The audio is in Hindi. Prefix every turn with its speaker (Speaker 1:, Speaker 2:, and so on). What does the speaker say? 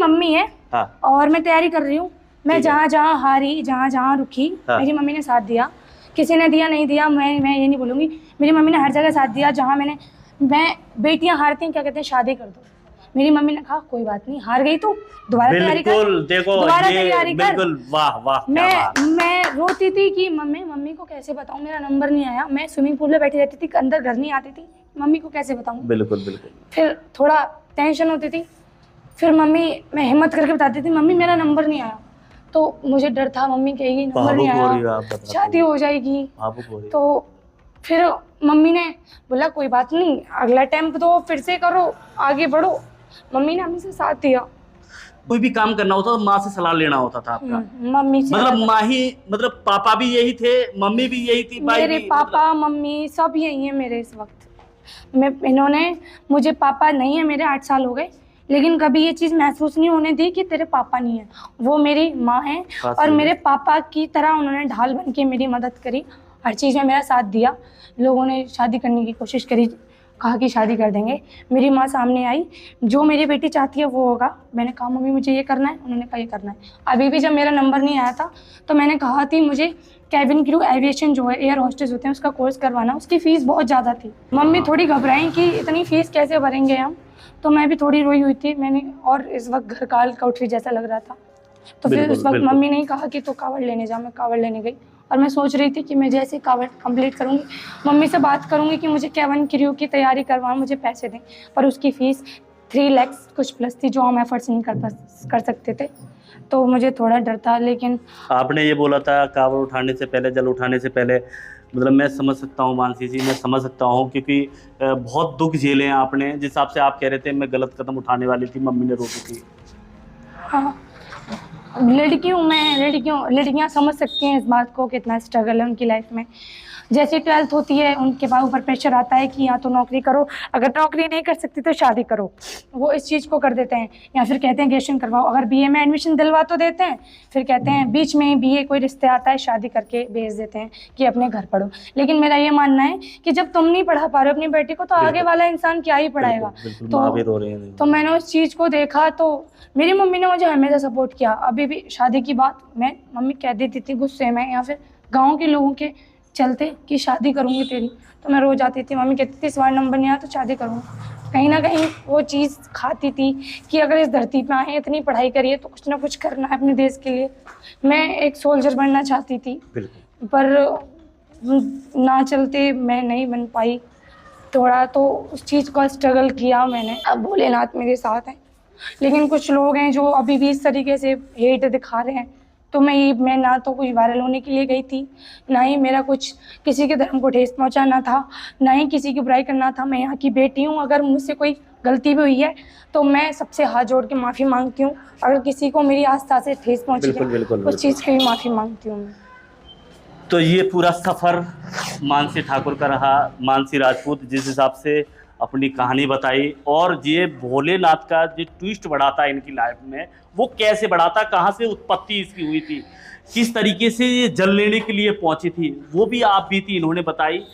Speaker 1: मम्मी है।
Speaker 2: हाँ।
Speaker 1: और मैं तैयारी कर रही हूँ। मैं जहाँ जहाँ हारी, जहाँ जहाँ रुकी,
Speaker 2: हाँ।
Speaker 1: मेरी मम्मी ने साथ दिया। किसी ने दिया नहीं दिया, मैं ये नहीं बोलूँगी। मेरी मम्मी ने हर जगह साथ दिया। जहाँ मैं बेटियाँ हारती हैं, क्या कहते हैं, शादी कर दो। मेरी मम्मी ने कहा कोई बात नहीं, हार गई तो दोबारा तैयारी कर,
Speaker 2: बिल्कुल, देखो
Speaker 1: दोबारा
Speaker 2: ये
Speaker 1: तैयारी कर।
Speaker 2: बिल्कुल, वाह वाह, क्या बात।
Speaker 1: मैं रोती थी कि मम्मी को कैसे बताऊं मेरा नंबर नहीं आया। मैं स्विमिंग पूल में बैठी रहती थी, अंदर घर नहीं आती थी, मम्मी को कैसे बताऊं।
Speaker 2: बिल्कुल बिल्कुल।
Speaker 1: फिर थोड़ा टेंशन होती थी। फिर मैं हिम्मत करके बताती थी मम्मी मेरा नंबर नहीं आया। तो मुझे डर था मम्मी कहेगी नंबर नहीं आया, शादी हो जाएगी। तो फिर मम्मी ने बोला कोई बात नहीं, अगला अटेम्प्ट दो, फिर से करो, आगे बढ़ो। मम्मी ने हमेशा साथ दिया।
Speaker 2: कोई भी काम करना होता तो माँ से सलाह लेना होता था आपका?
Speaker 1: मम्मी से।
Speaker 2: मतलब माँ ही, मतलब पापा भी यही थे, मम्मी भी यही थी, भाई
Speaker 1: मेरे
Speaker 2: भी?
Speaker 1: पापा मम्मी सब यही है मेरे इस वक्त। इन्होंने मुझे, पापा नहीं है मेरे, 8 साल हो गए, लेकिन कभी ये चीज़ महसूस नहीं होने दी कि तेरे पापा नहीं है। वो मेरी माँ है और मेरे पापा की तरह उन्होंने ढाल बन के मेरी मदद करी, हर चीज़ में मेरा साथ दिया। लोगों ने शादी करने की कोशिश करी, कहा कि शादी कर देंगे। मेरी माँ सामने आई, जो मेरी बेटी चाहती है वो होगा। मैंने कहा मम्मी मुझे ये करना है, उन्होंने कहा ये करना है। अभी भी जब मेरा नंबर नहीं आया था तो मैंने कहा थी मुझे कैबिन क्रू एविएशन जो है, एयर होस्टेस होते हैं, उसका कोर्स करवाना। उसकी फ़ीस बहुत ज़्यादा थी। मम्मी थोड़ी घबराई कि इतनी फ़ीस कैसे भरेंगे हम। तो मैं भी थोड़ी रोई हुई थी। मैंने, और इस वक्त घर काल कोठरी जैसा लग रहा था। तो फिर उस वक्त मम्मी ने कहा कि तू कावड़ लेने जा। मैं कावड़ लेने गई और मैं सोच रही थी कि मैं जैसे कावड़ कंप्लीट करूँगी मम्मी से बात करूँगी कि मुझे कैबिन क्रू की तैयारी करवाएं, मुझे पैसे दें। पर उसकी फ़ीस 3 लाख कुछ प्लस थी, जो हम एफर्ट्स नहीं कर सकते थे। तो मुझे थोड़ा डर था। लेकिन
Speaker 2: आपने ये बोला था कावड़ उठाने से पहले, जल उठाने से पहले, मतलब मैं समझ सकता हूँ मानसी जी, मैं समझ सकता हूँ, क्योंकि बहुत दुख झेले हैं आपने। जिस हिसाब से आप कह रहे थे मैं गलत कदम उठाने वाली थी, मम्मी ने रोकी थी।
Speaker 1: हाँ, लड़कियाँ समझ सकती हैं इस बात को, कितना स्ट्रगल है उनकी लाइफ में। जैसे 12th होती है उनके बाद ऊपर प्रेशर आता है कि या तो नौकरी करो, अगर नौकरी नहीं कर सकती तो शादी करो। वो इस चीज़ को कर देते हैं, या फिर कहते हैं ग्रेजुएशन करवाओ। अगर बीए में एडमिशन दिलवा तो देते हैं, फिर कहते हैं बीच में बीए कोई रिश्ते आता है, शादी करके भेज देते हैं कि अपने घर पढ़ो। लेकिन मेरा ये मानना है कि जब तुम नहीं पढ़ा पा रहे हो अपनी बेटी को, तो आगे वाला इंसान क्या ही पढ़ाएगा। तो मैंने उस चीज़ को देखा। तो मेरी मम्मी ने मुझे हमेशा सपोर्ट किया। अभी भी शादी की बात मैं मम्मी कह देती थी गुस्से में, या फिर गाँव के लोगों के चलते कि शादी करूँगी तेरी, तो मैं रोज आती थी। मम्मी कहती थी इस बार नंबर नहीं आया तो शादी करूँगी। कहीं ना कहीं वो चीज़ खाती थी कि अगर इस धरती पे आए, इतनी पढ़ाई करिए, तो कुछ ना कुछ करना है अपने देश के लिए। मैं एक सोल्जर बनना चाहती थी, पर ना चलते मैं नहीं बन पाई। थोड़ा तो उस चीज़ का स्ट्रगल किया मैंने। अब भोलेनाथ मेरे साथ हैं, लेकिन कुछ लोग हैं जो अभी भी इस तरीके से हेट दिखा रहे हैं। तो मैं ना तो कुछ वायरल होने के लिए गई थी, ना ही मेरा कुछ किसी के धर्म को ठेस पहुंचाना था, ना ही किसी की बुराई करना था। मैं यहाँ की बेटी हूँ। अगर मुझसे कोई गलती भी हुई है तो मैं सबसे हाथ जोड़ के माफ़ी मांगती हूँ। अगर किसी को मेरी आस्था से ठेस पहुँची है, उस चीज़ की भी माफ़ी मांगती हूँ मैं।
Speaker 2: तो ये पूरा सफ़र मानसी ठाकुर का रहा। मानसी राजपूत जिस हिसाब से अपनी कहानी बताई, और ये भोलेनाथ का जो ट्विस्ट बढ़ा था इनकी लाइफ में, वो कैसे बढ़ा था, कहाँ से उत्पत्ति इसकी हुई थी, किस तरीके से ये जल लेने के लिए पहुंची थी, वो भी आप बीती इन्होंने बताई।